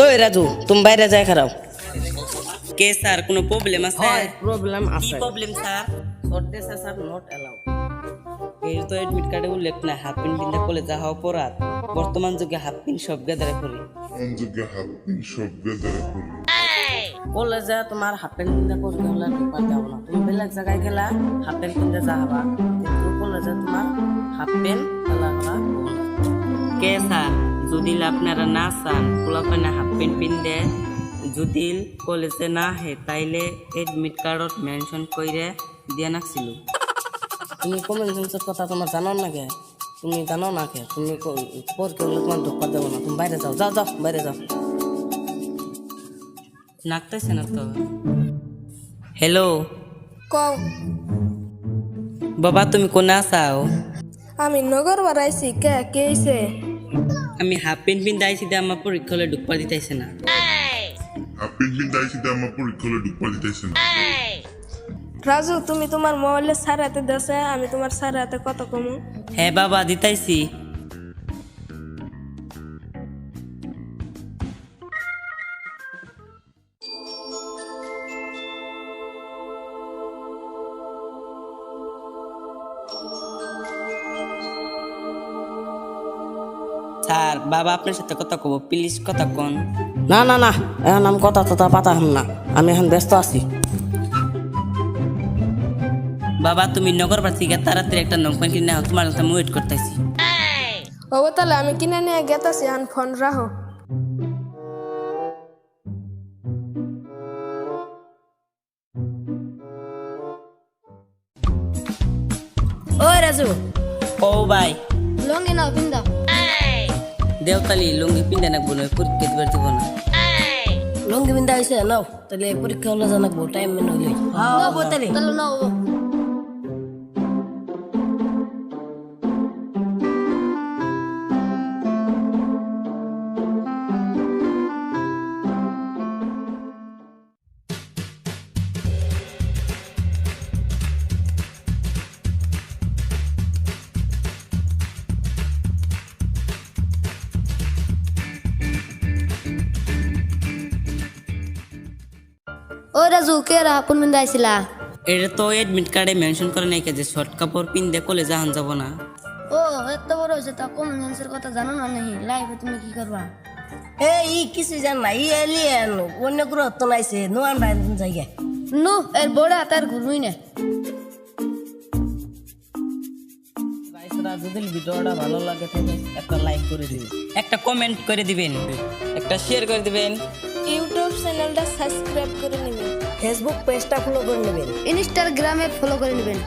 ওই রাজু তুমি বাইরে যাই খারাও। কে স্যার কোনো প্রবলেম আছে? প্রবলেম কি আছে। Problem sir? Shortage sir not allowed. এর তো এডমিট কার্ডে উল্লেখ না হাফ প্যান্ট পিন্ধে কলেজে যাওয়া অপরাধ। বর্তমান যুগে হাফ প্যান্ট সব গেদারে করি। কলেজে তোমার হাফ প্যান্ট পিন্ধে পড়তে হলে ঢুকতে দেবো না। তুমি বেলেগ জায়গায় গেলা হাফ প্যান্ট পিন্ধে যাবা, কিন্তু কলেজে তোমার হাফ প্যান্ট খেলা করা হবে না। কে স্যার যদি আপনারা না চান পোলাপানে হাফ প্যান্ট পিন্ধে যদি কলেজে না হে তাইলে এডমিট কার্ডত মেনশন কইরে দিয়া নাকছিল। তুমি কমন সেন্সের কথা তোমার জানো না কে? তুমি জানো না কে? তুমি পড়তে হলে তোমার ঢুকতে দেবো না। তুমি বাইরে যাও, যাও যাও বাইরে যাও। নাকতেছে না তো। হ্যালো কও বাবা তুমি কোন আসাও? আমি নগর বাড়াইছি কে কে হইছে? আমি হাফ প্যান্ট পিন্ধে আইছি দে আমার পরীক্ষা হলে ঢুকবার দিতেছে না। রাজু তুমি তোমার মোবাইলে স্যার হাতে দেছে, আমি তোমার স্যার হাতে কত কমু? হ্যাঁ বাবা দিতাইছি। স্যার বাবা আপনার সাথে কথা কব প্লিজ কথা কোন। না না না, এখন আমি কথা টথা পাতা হম না, আমি এখন ব্যস্ত আছি। বাবা তুমি নগর বাড়ি থেকে তাড়াতাড়ি একটা নৌকান কিনে নাও, তোমার আমি ওয়েট করতেছি। ও তাহলে আমি কিনে নিয়ে গেতাছি, আন ফোন রাখো। ওই রাজু, ও ভাই লঙ্গি নাও পিন্দা। দেওতালি লুঙ্গি পিন্ধে নাকবো না, পরীক্ষা দিবার দিব না। লঙ্গি বিন্দা হয়েছে নাও, তাহলে পরীক্ষা হলে জানাবো টাইম মেনে হইলে। তাহলে তাহলে নাও। ও রাজু কে রা আপন মিন্দা আইছিলা? এটা তো এডমিট কার্ডে মেনশন করে নাই যে শর্ট কাপড় পিন্ধে কলেজে আন যাব না। ও এত বড় হইছে তা কমন সেন্সের কথা জানো না নাহি? লাইভে তুমি কি করবা? এই কিছু জান না, এলিয়েন অন্য গ্রহ তো নাইছে নোয়ান বাইন জায়গা। নো এর বড় হাতার ঘুরুই না। গাইসরা যদি ভিডিওটা ভালো লাগে তাহলে একটা লাইক করে দিবেন, একটা কমেন্ট করে দিবেন, একটা শেয়ার করে দিবেন, ইউটিউব চ্যানেলটা সাবস্ক্রাইব করে নেবেন, ফেসবুক পেজটা ফলো করে নেবেন। ইনস্টাগ্রামে ফলো করে নেবেন।